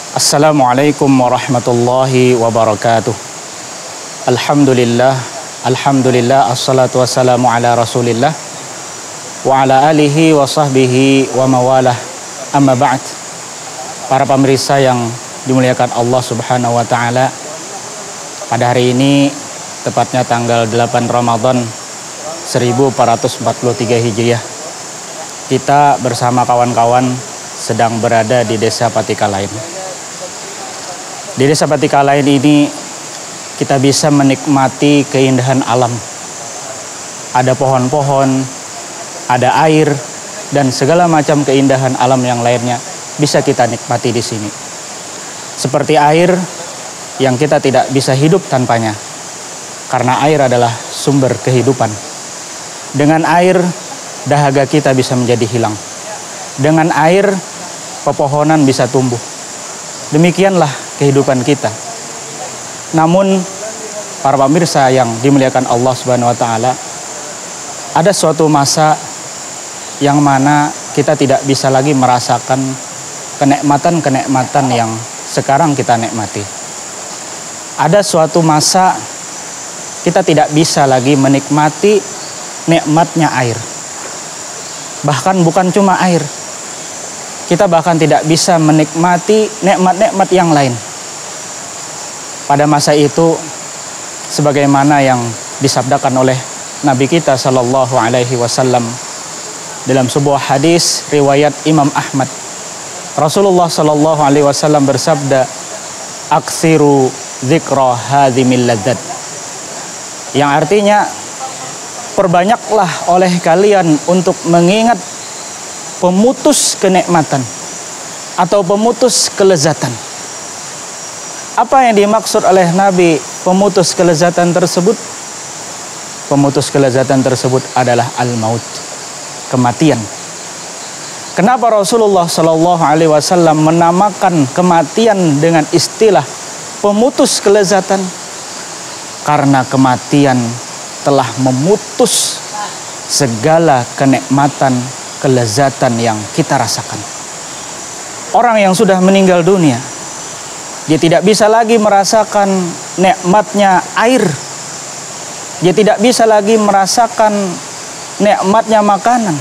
Assalamualaikum warahmatullahi wabarakatuh. Alhamdulillah, assalatu wassalamu ala rasulillah wa ala alihi wa sahbihi wa mawalah, amma ba'd. Para pemirsa yang dimuliakan Allah subhanahu wa ta'ala, pada hari ini tepatnya tanggal 8 Ramadan 1443 Hijriah, kita bersama kawan-kawan sedang berada di desa Patikalain. Di desa Patikalain ini kita bisa menikmati keindahan alam. Ada pohon-pohon, ada air, dan segala macam keindahan alam yang lainnya bisa kita nikmati di sini. Seperti air yang kita tidak bisa hidup tanpanya, karena air adalah sumber kehidupan. Dengan air, dahaga kita bisa menjadi hilang. Dengan air, pepohonan bisa tumbuh. Demikianlah kehidupan kita. Namun para pemirsa yang dimuliakan Allah Subhanahu wa taala, ada suatu masa yang mana kita tidak bisa lagi merasakan kenikmatan-kenikmatan yang sekarang kita nikmati. Ada suatu masa kita tidak bisa lagi menikmati nikmatnya air. Bahkan bukan cuma air, kita bahkan tidak bisa menikmati nikmat-nikmat yang lain. Pada masa itu, sebagaimana yang disabdakan oleh Nabi kita Shallallahu Alaihi Wasallam dalam sebuah hadis riwayat Imam Ahmad, Rasulullah Shallallahu Alaihi Wasallam bersabda, "Aksiru dzikra hadzimil ladzat," yang artinya perbanyaklah oleh kalian untuk mengingat pemutus kenikmatan atau pemutus kelezatan. Apa yang dimaksud oleh Nabi pemutus kelezatan tersebut? Pemutus kelezatan tersebut adalah al-maut, kematian. Kenapa Rasulullah Shallallahu Alaihi Wasallam menamakan kematian dengan istilah pemutus kelezatan? Karena kematian telah memutus segala kenikmatan, kelezatan yang kita rasakan. Orang yang sudah meninggal dunia, dia tidak bisa lagi merasakan nikmatnya air. Dia tidak bisa lagi merasakan nikmatnya makanan,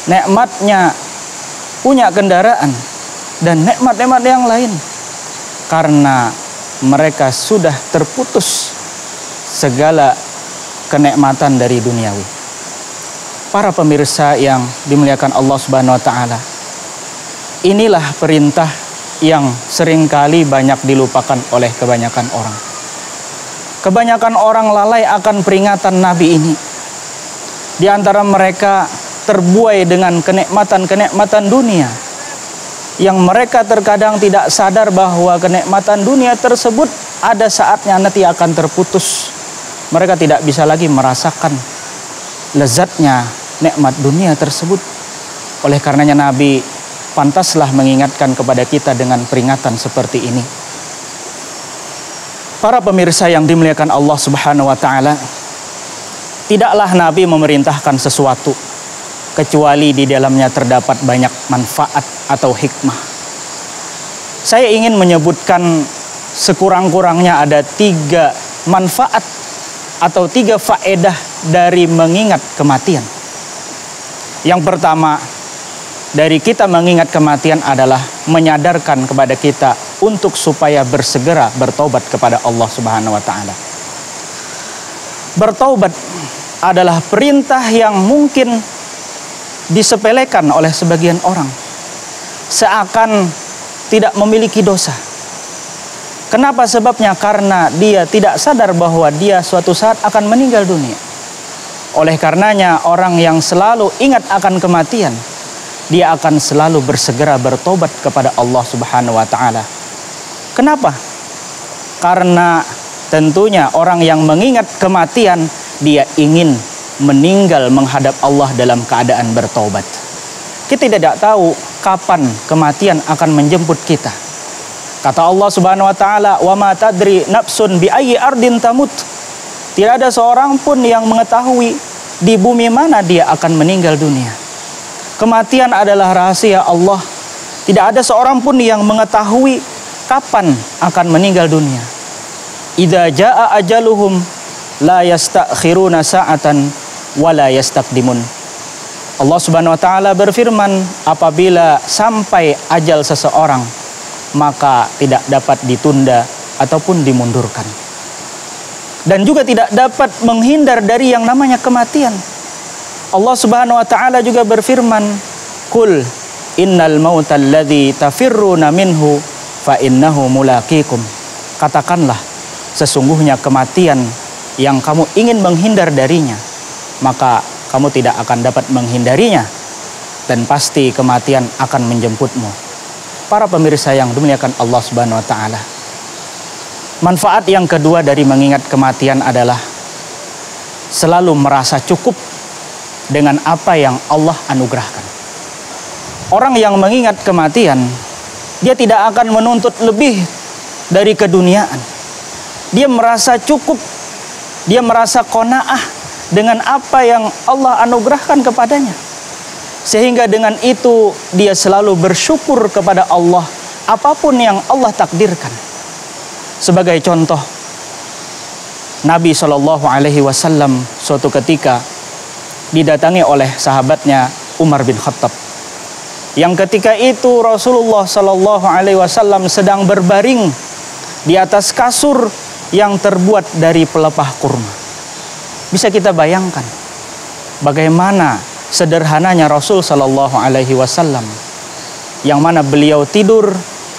nikmatnya punya kendaraan, dan nikmat-nikmat yang lain. Karena mereka sudah terputus segala kenikmatan dari duniawi. Para pemirsa yang dimuliakan Allah Subhanahu wa taala, inilah perintah yang seringkali banyak dilupakan oleh kebanyakan orang. Kebanyakan orang lalai akan peringatan Nabi ini. Di antara mereka terbuai dengan kenikmatan-kenikmatan dunia, yang mereka terkadang tidak sadar bahwa kenikmatan dunia tersebut ada saatnya nanti akan terputus. Mereka tidak bisa lagi merasakan lezatnya nikmat dunia tersebut. Oleh karenanya Nabi pantaslah mengingatkan kepada kita dengan peringatan seperti ini. Para pemirsa yang dimuliakan Allah Subhanahu wa taala, tidaklah Nabi memerintahkan sesuatu kecuali di dalamnya terdapat banyak manfaat atau hikmah. Saya ingin menyebutkan sekurang-kurangnya ada 3 manfaat atau 3 faedah dari mengingat kematian. Yang pertama, dari kita mengingat kematian adalah menyadarkan kepada kita untuk supaya bersegera bertobat kepada Allah Subhanahu wa taala. Bertobat adalah perintah yang mungkin disepelekan oleh sebagian orang, seakan tidak memiliki dosa. Kenapa sebabnya? Karena dia tidak sadar bahwa dia suatu saat akan meninggal dunia. Oleh karenanya orang yang selalu ingat akan kematian, dia akan selalu bersegera bertobat kepada Allah Subhanahu wa taala. Kenapa? Karena tentunya orang yang mengingat kematian, dia ingin meninggal menghadap Allah dalam keadaan bertobat. Kita tidak tahu kapan kematian akan menjemput kita. Kata Allah Subhanahu wa taala, "Wa ma tadri nafsun bi ayyi ardin tamut." Tidak ada seorang pun yang mengetahui di bumi mana dia akan meninggal dunia. Kematian adalah rahasia Allah. Tidak ada seorang pun yang mengetahui kapan akan meninggal dunia. Idza jaa ajaluhum la yastakhiruna sa'atan wa la yastaqdimun. Allah Subhanahu wa taala berfirman, apabila sampai ajal seseorang, maka tidak dapat ditunda ataupun dimundurkan. Dan juga tidak dapat menghindar dari yang namanya kematian. Allah Subhanahu wa taala juga berfirman, "Qul innal mautal ladzi tafirruna minhu fa innahu mulaqikum." Katakanlah, sesungguhnya kematian yang kamu ingin menghindar darinya, maka kamu tidak akan dapat menghindarinya, dan pasti kematian akan menjemputmu. Para pemirsa yang dimuliakan Allah Subhanahu wa taala. Manfaat yang kedua dari mengingat kematian adalah selalu merasa cukup dengan apa yang Allah anugerahkan. Orang yang mengingat kematian, dia tidak akan menuntut lebih dari keduniaan. Dia merasa cukup, dia merasa qanaah dengan apa yang Allah anugerahkan kepadanya. Sehingga dengan itu dia selalu bersyukur kepada Allah apapun yang Allah takdirkan. Sebagai contoh, Nabi SAW suatu ketika didatangi oleh sahabatnya Umar bin Khattab, yang ketika itu Rasulullah SAW sedang berbaring di atas kasur yang terbuat dari pelepah kurma. Bisa kita bayangkan bagaimana sederhananya Rasul SAW, yang mana beliau tidur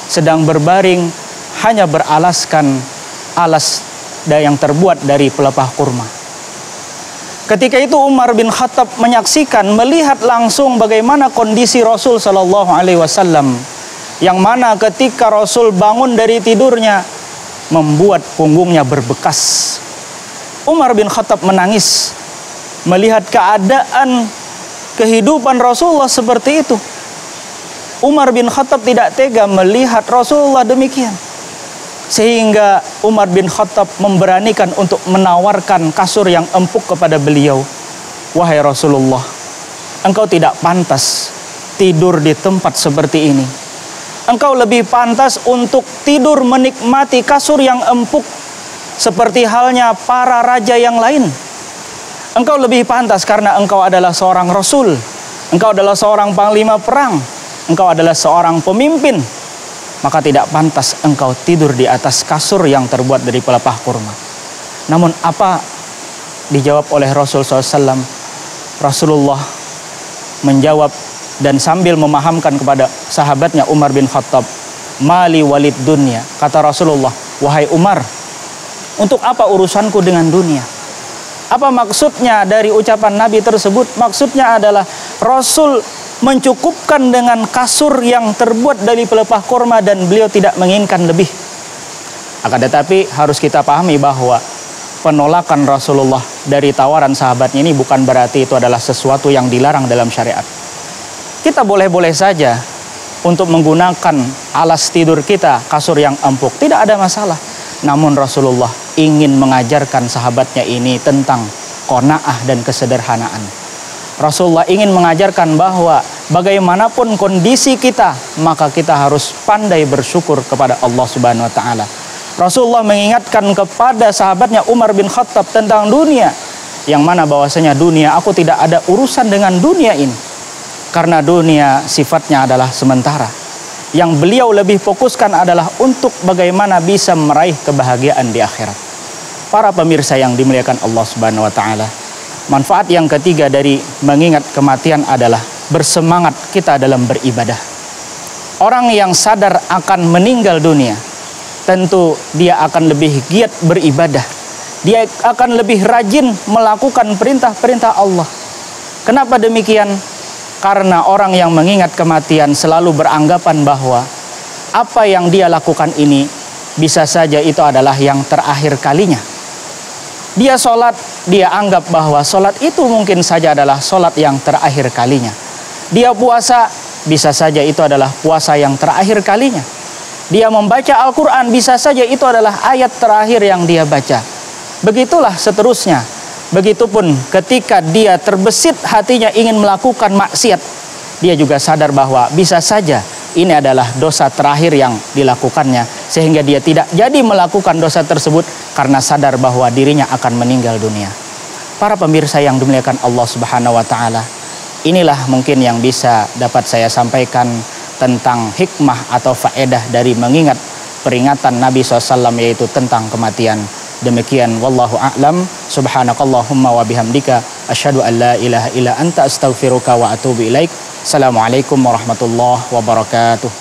sedang berbaring hanya beralaskan alas yang terbuat dari pelepah kurma. Ketika itu Umar bin Khattab menyaksikan, melihat langsung bagaimana kondisi Rasul SAW, yang mana ketika Rasul bangun dari tidurnya membuat punggungnya berbekas. Umar bin Khattab menangis melihat keadaan kehidupan Rasulullah seperti itu. Umar bin Khattab tidak tega melihat Rasulullah demikian, sehingga Umar bin Khattab memberanikan untuk menawarkan kasur yang empuk kepada beliau. Wahai Rasulullah, engkau tidak pantas tidur di tempat seperti ini. Engkau lebih pantas untuk tidur menikmati kasur yang empuk seperti halnya para raja yang lain. Engkau lebih pantas karena engkau adalah seorang Rasul. Engkau adalah seorang panglima perang. Engkau adalah seorang pemimpin. Maka tidak pantas engkau tidur di atas kasur yang terbuat dari pelepah kurma. Namun apa dijawab oleh Rasul SAW? Rasulullah menjawab dan sambil memahamkan kepada sahabatnya Umar bin Khattab, "Mali walid dunya." Kata Rasulullah, "Wahai Umar, untuk apa urusanku dengan dunia?" Apa maksudnya dari ucapan Nabi tersebut? Maksudnya adalah Rasul mencukupkan dengan kasur yang terbuat dari pelepah kurma dan beliau tidak menginginkan lebih. Akan tetapi harus kita pahami bahwa penolakan Rasulullah dari tawaran sahabatnya ini bukan berarti itu adalah sesuatu yang dilarang dalam syariat. Kita boleh-boleh saja untuk menggunakan alas tidur kita, kasur yang empuk, tidak ada masalah. Namun Rasulullah ingin mengajarkan sahabatnya ini tentang qanaah dan kesederhanaan. Rasulullah ingin mengajarkan bahwa bagaimanapun kondisi kita, maka kita harus pandai bersyukur kepada Allah Subhanahu wa taala. Rasulullah mengingatkan kepada sahabatnya Umar bin Khattab tentang dunia, yang mana bahwasanya dunia, aku tidak ada urusan dengan dunia ini. Karena dunia sifatnya adalah sementara. Yang beliau lebih fokuskan adalah untuk bagaimana bisa meraih kebahagiaan di akhirat. Para pemirsa yang dimuliakan Allah Subhanahu wa taala, manfaat yang ketiga dari mengingat kematian adalah bersemangat kita dalam beribadah. Orang yang sadar akan meninggal dunia, tentu dia akan lebih giat beribadah. Dia akan lebih rajin melakukan perintah-perintah Allah. Kenapa demikian? Karena orang yang mengingat kematian selalu beranggapan bahwa apa yang dia lakukan ini bisa saja itu adalah yang terakhir kalinya. Dia sholat, dia anggap bahwa sholat itu mungkin saja adalah sholat yang terakhir kalinya. Dia puasa, bisa saja itu adalah puasa yang terakhir kalinya. Dia membaca Al-Quran, bisa saja itu adalah ayat terakhir yang dia baca. Begitulah seterusnya. Begitupun ketika dia terbesit hatinya ingin melakukan maksiat, dia juga sadar bahwa bisa saja ini adalah dosa terakhir yang dilakukannya, sehingga dia tidak jadi melakukan dosa tersebut karena sadar bahwa dirinya akan meninggal dunia. Para pemirsa yang dimuliakan Allah Subhanahu wa taala, inilah mungkin yang bisa dapat saya sampaikan tentang hikmah atau faedah dari mengingat peringatan Nabi SAW, yaitu tentang kematian. Demikian, wallahu a'lam. Subhanakallahumma wa bihamdika asyhadu an la ilaha illa anta astaghfiruka wa atubu ilaik. Assalamualaikum warahmatullahi wabarakatuh.